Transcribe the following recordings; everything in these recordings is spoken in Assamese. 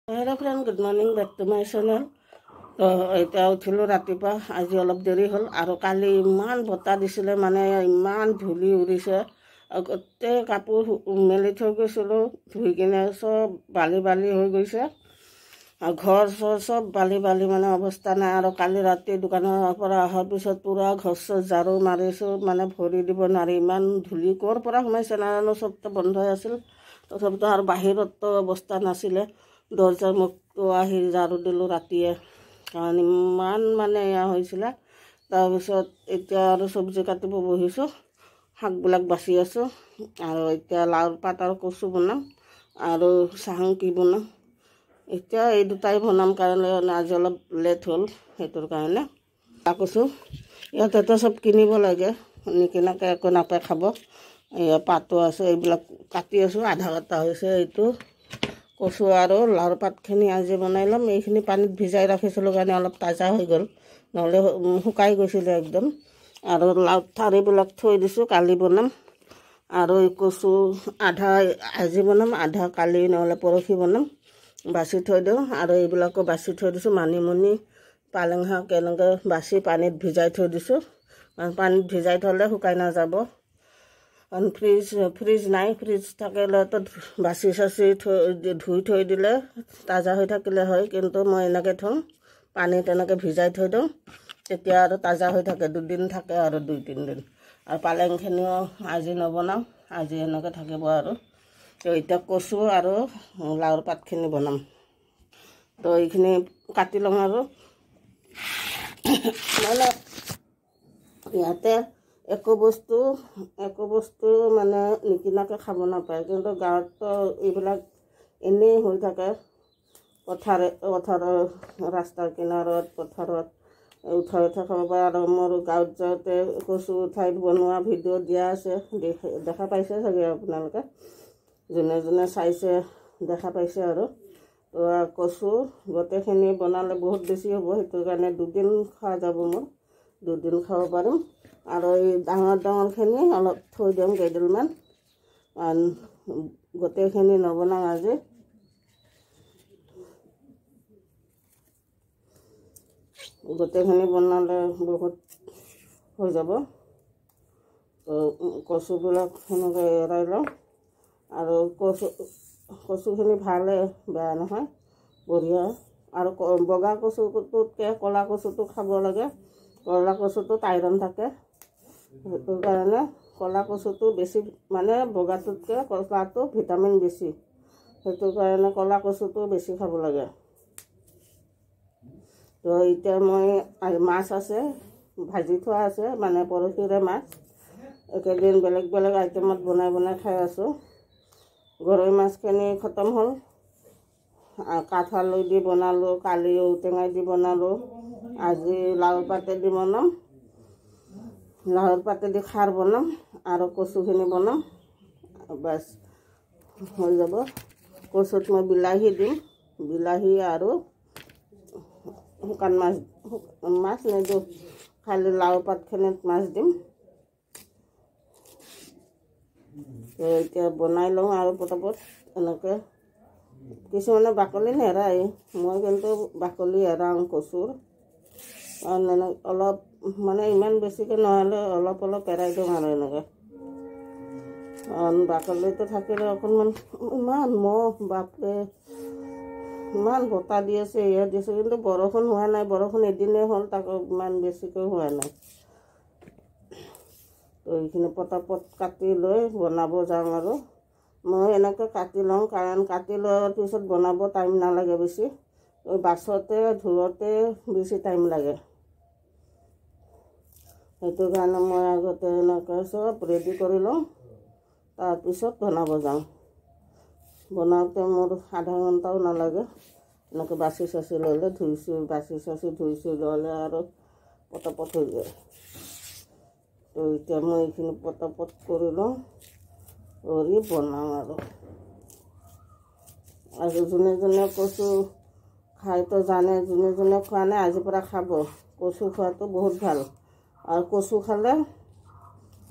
Hello friend, good morning, back to my channel. তো এতিয়া উঠিলোঁ ৰাতিপুৱা, আজি অলপ দেৰি হ'ল আৰু কালি ইমান বতাহ দিছিলে, মানে ইমান ধূলি উৰিছে। গোটেই কাপোৰ মেলি থৈ গৈছিলোঁ, ধুই কিনে চব বালি বালি হৈ গৈছে আৰু ঘৰ চৰ চব বালি বালি, মানে অৱস্থা নাই। আৰু কালি ৰাতি দোকানৰ পৰা অহাৰ পিছত পূৰা ঘৰ চৰ ঝাৰু মাৰিছোঁ, মানে ভৰি দিব নোৱাৰি, ইমান ধূলি ক'ৰ পৰা সোমাইছে নাজানো, চবটো বন্ধই আছিল। তথাপিতো আৰু বাহিৰতো অৱস্থা নাছিলে, দৰ্জাৰ মুখটো আহি ঝাৰু দিলোঁ ৰাতিয়ে, কাৰণ ইমান মানে এয়া হৈছিলে। তাৰপিছত এতিয়া আৰু চব্জি কাটিব বহিছোঁ, শাকবিলাক বাচি আছোঁ। আৰু এতিয়া লাওৰ পাত আৰু কচু বনাম আৰু চাহং কি বনাম, এতিয়া এই দুটাই বনাম, কাৰণ আজি অলপ লেট হ'ল, সেইটোৰ কাৰণে। কচু ইয়াতেতো চব কিনিব লাগে, নিকিনাকৈ একো নাপায় খাব। এয়া পাতো আছে, এইবিলাক কাটি আছোঁ, আধা কটা হৈছে। এইটো কচু আৰু লাওৰ পাতখিনি আজি বনাই ল'ম। এইখিনি পানীত ভিজাই ৰাখিছিলোঁ কাৰণে অলপ তাজা হৈ গ'ল, নহ'লে শুকাই গৈছিলে একদম। আৰু লাও ঠাৰিবিলাক থৈ দিছোঁ, কালি বনাম। আৰু এই কচু আধা আজি বনাম, আধা কালি নহ'লে পৰহি বনাম, বাচি থৈ দিওঁ। আৰু এইবিলাকো বাচি থৈ দিছোঁ, মানিমুনি, পালেং শাক এনেকৈ বাচি পানীত ভিজাই থৈ দিছোঁ, কাৰণ পানীত ভিজাই থ'লে শুকাই নাযাব। কাৰণ ফ্ৰিজ নাই, ফ্ৰিজ থাকিলেতো বাচি চাচি ধুই থৈ দিলে তাজা হৈ থাকিলে হয়, কিন্তু মই এনেকৈ থওঁ, পানীত এনেকৈ ভিজাই থৈ দিওঁ, তেতিয়া আৰু তাজা হৈ থাকে, দুদিন থাকে আৰু 2-3 দিন। আৰু পালেংখিনিও আজি নবনাওঁ, আজি এনেকৈ থাকিব। আৰু তো এতিয়া কচু আৰু লাওৰ পাতখিনি বনাম। তো এইখিনি কাটি লওঁ। আৰু মানে ইয়াতে একো বস্তু মানে নিকিনাকৈ খাব নাপায়, কিন্তু গাঁৱততো এইবিলাক এনেই হৈ থাকে, পথাৰৰ ৰাস্তাৰ কিনাৰত, পথাৰত উঠাই খাব পাৰে। আৰু মোৰ গাঁৱত যাওঁতে কচু উঠাই বনোৱা ভিডিঅ' দিয়া আছে, দেখা পাইছে চাগে আপোনালোকে, যোনে যোনে চাইছে দেখা পাইছে। আৰু তো কচু গোটেইখিনি বনালে বহুত বেছি হ'ব, সেইটো কাৰণে 2 দিন খোৱা যাব, মোৰ 2 দিন খাব পাৰিম। আৰু এই ডাঙৰখিনি অলপ থৈ দিম কেইডালমান, গোটেইখিনি নবনাওঁ আজি। গোটেইখিনি বনালে বহুত হৈ যাব। তো কচুবিলাক সেনেকৈ এৰাই লওঁ। আৰু কচুখিনি ভালে, বেয়া নহয়, বঢ়িয়া। আৰু বগা কচুটোতকৈ ক'লা কচুটো খাব লাগে, ক'লা কচুটোত আইৰণ থাকে, সেইটো কাৰণে ক'লা কচুটো বেছি, মানে বগাটোতকৈ ক'লাটো ভিটামিন বেছি, সেইটো কাৰণে ক'লা কচুটো বেছি খাব লাগে। তো এতিয়া মই মাছ আছে, ভাজি থোৱা আছে, মানে পৰহিৰে মাছ, একেদিন বেলেগ বেলেগ আইটেমত বনাই খাই আছোঁ। গৰৈ মাছখিনি খতম হ'ল, কাঠআলু দি বনালোঁ, কালি ঔটেঙাই দি বনালোঁ, আজি লাওৰ পাতেদি বনাম, লাওৰ পাতেদি খাৰ বনাম আৰু কচুখিনি বনাম, বাছ হৈ যাব। কচুত মই বিলাহী দিম, বিলাহী আৰু শুকান মাছ নিদিওঁ, খালি লাও পাতখিনিত মাছ দিম। এতিয়া বনাই লওঁ আৰু পটাপট এনেকৈ। কিছুমানে বাকলি নেৰায়, মই কিন্তু বাকলি এৰাওঁ কচুৰ, কাৰণ অলপ মানে ইমান বেছিকৈ নহ'লে অলপ এৰাই দিওঁ আৰু এনেকৈ। বাকলিটো থাকিলে অকণমান, ইমান মহ বাপৰে, ইমান বতাহ দি আছে, এয়া দিছোঁ, কিন্তু বৰষুণ হোৱা নাই, বৰষুণ এদিনেই হ'ল, তাকো ইমান বেছিকৈ হোৱা নাই। তো এইখিনি পটাপট কাটি লৈ বনাব যাওঁ। আৰু মই এনেকৈ কাটি লওঁ, কাৰণ কাটি লোৱাৰ পিছত বনাব টাইম নালাগে বেছি, বাছতে ধুওঁতে বেছি টাইম লাগে, সেইটো কাৰণে মই আগতে এনেকৈ চব ৰেডি কৰি লওঁ, তাৰপিছত বনাব যাওঁ। বনাওঁতে মোৰ আধা ঘণ্টাও নালাগে, এনেকৈ বাচি চাচি ল'লে, বাচি চাচি ধুইছোঁ ল'লে আৰু পটাপট হৈ যায়। তো এতিয়া মই এইখিনি পটাপট কৰি লওঁ, কৰি বনাওঁ। আৰু যোনে যোনে কচু খাইতো জানে, যোনে যোনে খোৱা নাই আজিৰ পৰা খাব, কচু খোৱাটো বহুত ভাল। আৰু কচু খালে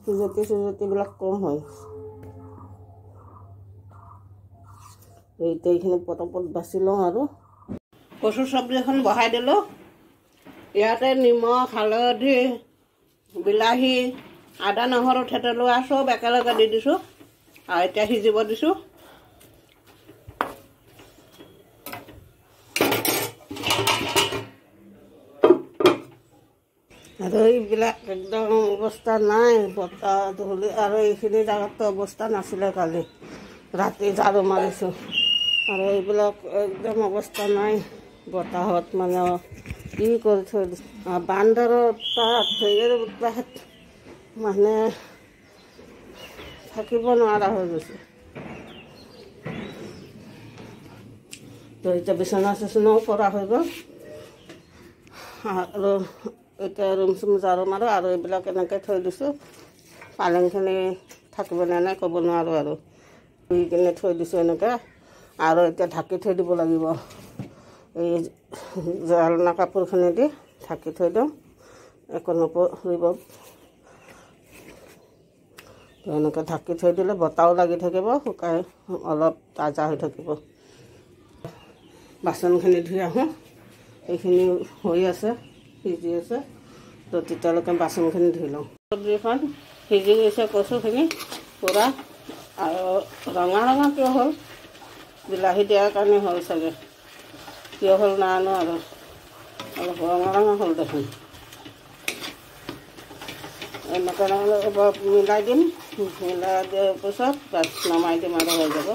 চুজতিবিলাক কম হয়। এতিয়া এইখিনি পটাপট বাছি লওঁ আৰু কচু চব্জিখন বহাই দিলোঁ। ইয়াতে নিমখ, হালধি, বিলাহী, আদা নহৰু থেতেলোৱা চব একেলগে দি দিছোঁ আৰু এতিয়া সিজিব দিছোঁ। আৰু এইবিলাক একদম অৱস্থা নাই, বতাহ ধূলি আৰু এইখিনি জেগাততো অৱস্থা নাছিলে কালি ৰাতি ঝাৰু মাৰিছোঁ আৰু এইবিলাক একদম অৱস্থা নাই বতাহত, মানে কি কৰি থৈ দিছে। বান্দৰৰ উৎপাত, হেৰিৰ উৎপাত, মানে থাকিব নোৱাৰা হৈ গৈছে। তো এতিয়া বিচনা চিচনাও পৰা হৈ গ'ল আৰু এতিয়া ৰুম চুম ঝাৰু মাৰোঁ আৰু এইবিলাক এনেকৈ থৈ দিছোঁ। পালেংখিনি থাকিব নে নাই ক'ব নোৱাৰোঁ আৰু ধুই কিনে থৈ দিছোঁ এনেকৈ। আৰু এতিয়া ঢাকি থৈ দিব লাগিব, এই জালনা কাপোৰখিনি দি ঢাকি থৈ দিওঁ, একো নপৰিব। এনেকৈ ঢাকি থৈ দিলে বতাহও লাগি থাকিব, শুকাই অলপ তাজা হৈ থাকিব। বাচনখিনি ধুই আহোঁ, এইখিনি হৈ আছে, সিজি আছে, তো তেতিয়ালৈকে বাচনখিনি ধুই লওঁ। চব্জিখন সিজি গৈছে, কচুখিনি পূৰা, আৰু ৰঙা ৰঙা কিয় হ'ল, বিলাহী দিয়াৰ কাৰণে হ'ল চাগে, কিয় হ'ল নাজানো আৰু অলপ ৰঙা ৰঙা হ'ল দেখোন। এনেকৈ মিলাই দিম, মিলাই দিয়াৰ পিছত বাছ নমাই দিম আৰু হৈ যাব।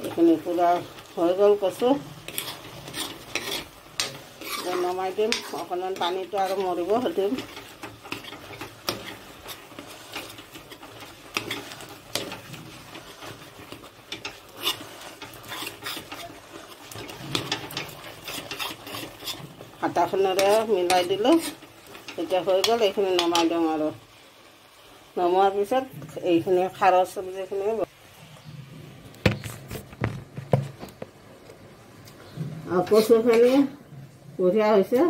এইখিনি পূৰা হৈ গ'ল কচু, নমাই দিম, অকণমান পানীটো আৰু মৰিব দিম। হাতাখনেৰে মিলাই দিলোঁ, এতিয়া হৈ গ'ল। এইখিনি নমাই দিওঁ আৰু নমোৱাৰ পিছত এইখিনি খাৰৰ চব্জিখিনি আৰু কচুখিনি বঢ়িয়া হৈছে।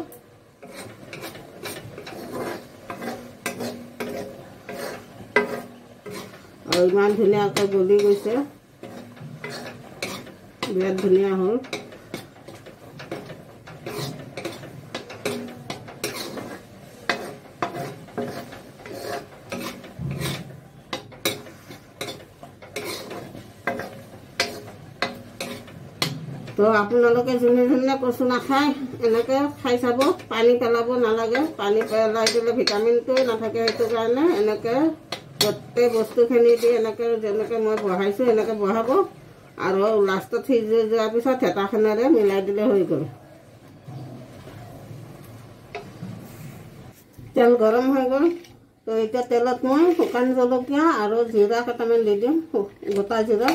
আৰু ইমান ধুনীয়াকৈ গলি গৈছে, বিৰাট ধুনীয়া হ'ল। তো আপোনালোকে যোনে যোনে কচু নাখায় এনেকৈ খাই চাব, পানী পেলাব নালাগে। পানী পেলাই দিলে ভিটামিনটো নাথাকে, সেইটো কাৰণে এনেকৈ গোটেই বস্তুখিনি দি এনেকৈ যেনেকৈ মই বহাইছোঁ এনেকৈ বহাব আৰু লাষ্টত সিজি যোৱাৰ পিছত হেতাখনেৰে মিলাই দিলে হৈ গ'ল। তেল গৰম হৈ গ'ল, তো এতিয়া তেলত মই শুকান জলকীয়া আৰু জিৰা কেইটামান দি দিম, গোটা জিৰা।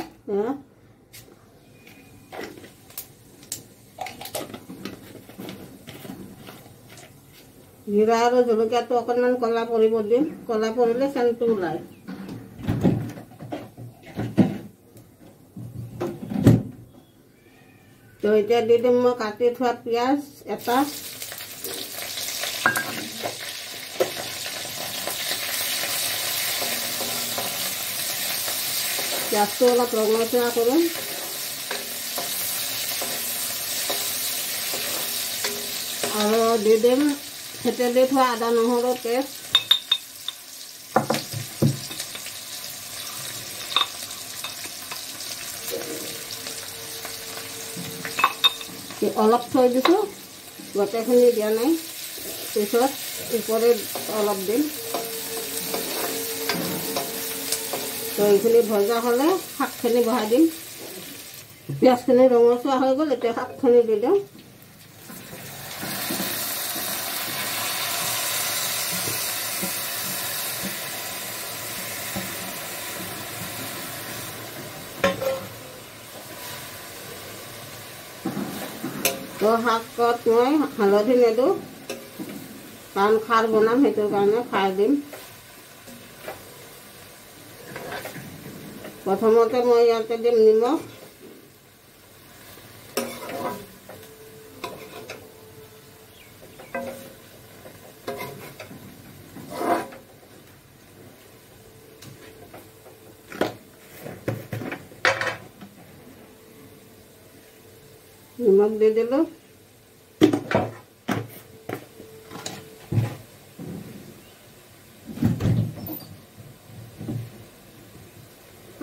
জিৰা আৰু জলকীয়াটো অকণমান ক'লা পৰিব দিম, ক'লা পৰিলে চেণ্টটো ওলায়। তো এতিয়া দি দিম মই কাটি থোৱা পিঁয়াজ এটা, পিঁয়াজটো অলপ ৰঙচুৱা কৰিম। আৰু দি দিম থেতেলি থোৱা আদা নহৰু পেষ্ট, অলপ থৈ দিছোঁ, গোটেইখিনি দিয়া নাই, পিছত ওপৰে অলপ দিম। তো এইখিনি ভজা হ'লে শাকখিনি বহাই দিম। পিঁয়াজখিনি ৰঙচুৱা হৈ গ'ল, এতিয়া শাকখিনি দি দিওঁ। তো শাকত মই হালধি নিদিওঁ, কাৰণ খাৰ বনাম, সেইটোৰ কাৰণে খাৰ দিম। প্ৰথমতে মই ইয়াতে দিম নিমখ, নিমখ দি দিলোঁ।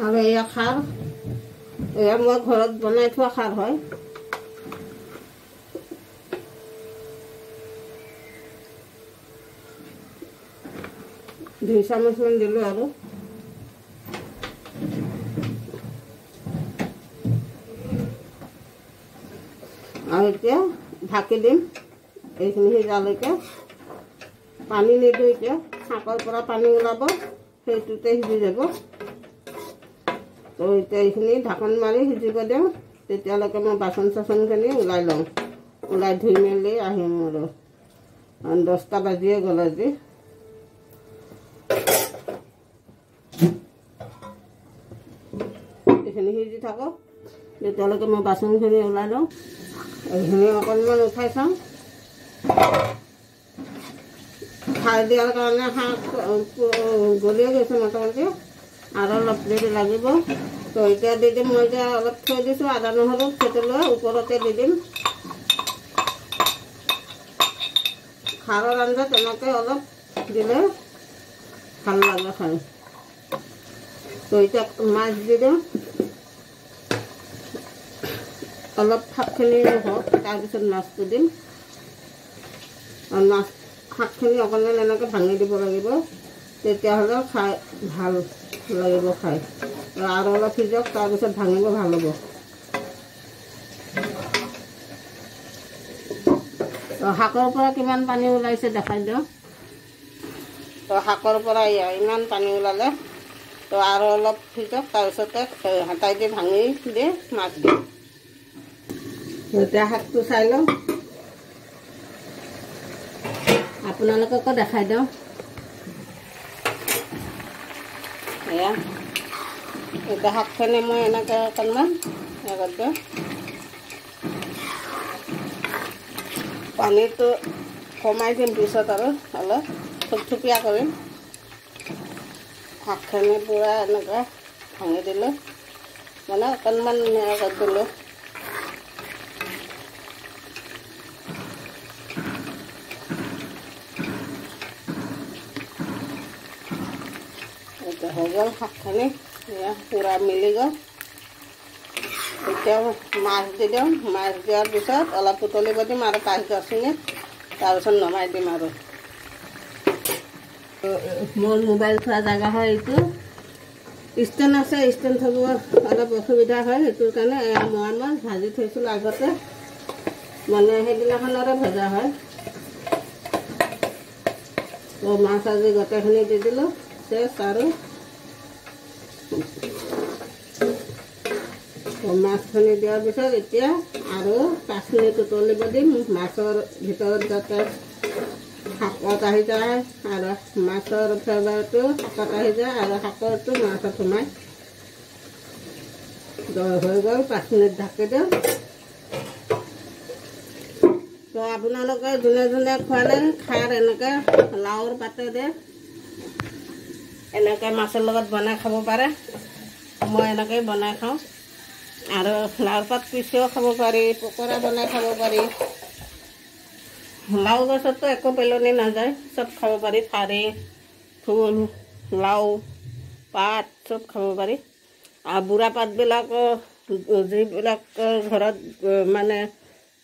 আৰু এয়া খাৰ, এয়া মই ঘৰত বনাই থোৱা খাৰ হয়। 2 চামুচমান দিলোঁ আৰু এতিয়া ঢাকি দিম এইখিনি সিজালৈকে। পানী নিদিওঁ এতিয়া, শাকৰ পৰা পানী ওলাব, সেইটোতে সিজি যাব। তো এতিয়া এইখিনি ঢাকন মাৰি সিজিব দিওঁ, তেতিয়ালৈকে মই বাচন চাচনখিনি ওলাই লওঁ। ওলাই ধুই মেলি আহিম আৰু 10টা বাজিয়ে গ'ল আজি। এইখিনি সিজি থাকক, তেতিয়ালৈকে মই বাচনখিনি ওলাই লওঁ। এইখিনি অকণমান উঠাই চাওঁ। খাৰ দিয়াৰ কাৰণে শাক গলিয়ে গৈছে মোটামুটি, আৰু অলপ দেৰি লাগিব। তো এতিয়া দি দিম, মই এতিয়া অলপ থৈ দিছোঁ আদা নহৰু থেতেলি ওপৰতে দি দিম। খাৰৰ আঞ্জা তেনেকৈ অলপ দিলে ভাল লাগে খাই। তো এতিয়া মাছ দি দিম, অলপ শাকখিনি হওক, তাৰপিছত মাছটো দিম। আৰু শাকখিনি অকণমান এনেকৈ ভাঙি দিব লাগিব, তেতিয়াহ'লে খাই ভাল লাগিব খাই। আৰু অলপ সিজক, তাৰপিছত ভাঙিব ভাল হ'ব। তো শাকৰ পৰা কিমান পানী ওলাইছে দেখাই দিওঁ। তো শাকৰ পৰা ইমান পানী ওলালে, তো আৰু অলপ সিজক, তাৰপিছতে হাতাই দি ভাঙি দি মাছ দিম। এতিয়া শাকটো চাই লওঁ, আপোনালোককো দেখাই দিওঁ। এয়া এতিয়া শাকখিনি মই এনেকৈ অকণমান আগতে পানীটো কমাই দিম, পিছত আৰু অলপ থুপথুপীয়া কৰিম। শাকখিনি পূৰা এনেকৈ ভাঙি দিলোঁ, মানে অকণমান কৰি দিলোঁ। এতিয়া হৈ গ'ল শাকখিনি, পূৰা মিলি গ'ল। এতিয়া মাছ দি দিওঁ, মাছ দিয়াৰ পিছত অলপ উতলিব দিম আৰু 5-10 মিনিট, তাৰপিছত নমাই দিম। আৰু মোৰ মোবাইল থোৱা জেগা হয় এইটো, ষ্টেণ্ড আছে, ষ্টেণ্ড থ'ব অলপ অসুবিধা হয়, সেইটোৰ কাৰণে মই মাছ ভাজি থৈছিলোঁ আগতে, মানে সেইদিনাখনৰে ভজা হয়। তো মাছ আজি গোটেইখিনি দি দিলোঁ, চেচ। আৰু মাছখিনি দিয়াৰ পিছত এতিয়া আৰু 5 মিনিট উতলিব দিম, মাছৰ ভিতৰত যাতে শাকত আহি যায় আৰু মাছৰ ফ্লেভাৰটো শাকত আহি যায় আৰু শাকৰটো মাছত সোমায়। হৈ গ'ল, 5 মিনিট ঢাকি দিওঁ। তো আপোনালোকে যোনে যোনে খোৱালে খাৰ এনেকৈ লাওৰ পাতেৰে এনেকৈ মাছৰ লগত বনাই খাব পাৰে। মই এনেকৈ বনাই খাওঁ। আৰু লাওৰ পাত পিচিও খাব পাৰি, পকৰা বনাই খাব পাৰি। লাও গছতো একো পেলনি নাযায়, চব খাব পাৰি। ঠাৰি, ফুল, লাও পাত চব খাব পাৰি। আৰু বুঢ়া পাতবিলাকো, যিবিলাক ঘৰত মানে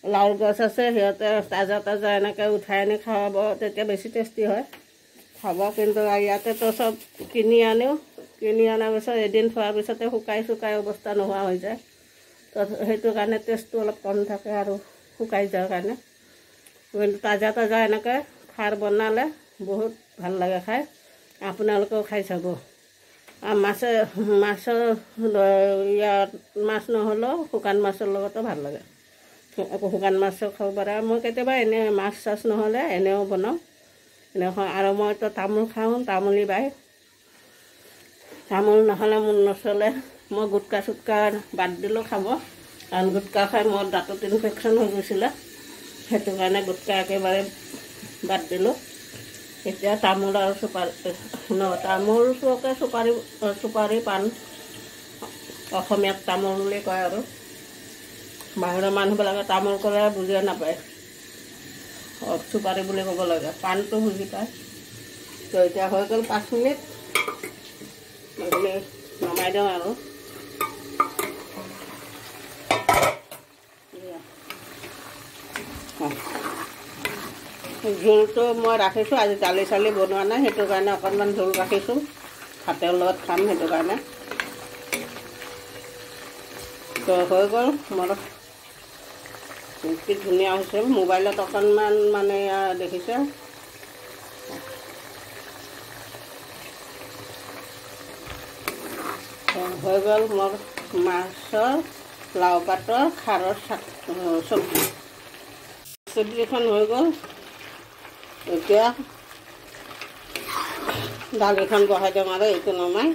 লাওৰ গছ আছে, সিহঁতে তাজা তাজা এনেকৈ উঠাই আনি খাব, তেতিয়া বেছি টেষ্টি হয় খাব। কিন্তু ইয়াতেতো চব কিনি অনাৰ পিছত এদিন থোৱাৰ পিছতে শুকাই অৱস্থা নোহোৱা হৈ যায়। তো সেইটো কাৰণে টেষ্টটো অলপ কম থাকে আৰু শুকাই যোৱাৰ কাৰণে। কিন্তু তাজা তাজা এনেকৈ খাৰ বনালে বহুত ভাল লাগে খাই, আপোনালোকেও খাই চাব। মাছৰ ইয়াত মাছ নহ'লেও শুকান মাছৰ লগতো ভাল লাগে, শুকান মাছো খাব পাৰে। মই কেতিয়াবা এনে মাছ চাছ নহ'লে এনেও বনাওঁ, আৰু মইতো তামোল খাওঁ, তামোলি বাই। তামোল নহ'লে মোৰ নচলে। মই গুটকা চুটকা বাদ দিলোঁ খাব, কাৰণ গুটকা খাই মোৰ দাঁতত ইনফেকশ্যন হৈ গৈছিলে, সেইটো কাৰণে গুটকা একেবাৰে বাদ দিলোঁ। এতিয়া তামোল আৰু তামোলটোকে চুপাৰি পাণ, অসমীয়াত তামোল বুলি কয়। আৰু বাহিৰৰ মানুহবিলাকে তামোল ক'লে বুজিয়ে নাপায়, চুপাৰী বুলি ক'ব লাগে, পাণটো বুজি পায়। তো এতিয়া হৈ গ'ল 5 মিনিট, এইখিনি নমাই দিওঁ আৰু। জোলটো মই ৰাখিছোঁ, আজি দালি চালি বনোৱা নাই, সেইটো কাৰণে অকণমান জোল ৰাখিছোঁ, ভাতৰ লগত খাম সেইটো কাৰণে। তো হৈ গ'ল মোৰ, কি ধুনীয়া হৈছে। মোবাইলত অকণমান মানে দেখিছে, হৈ গ'ল মোৰ মাছৰ লাও পাতৰ খাৰৰ চব্জি। চব্জিখন হৈ গ'ল। এতিয়া দালিখন বহাই দিম আৰু এইটো নমাই।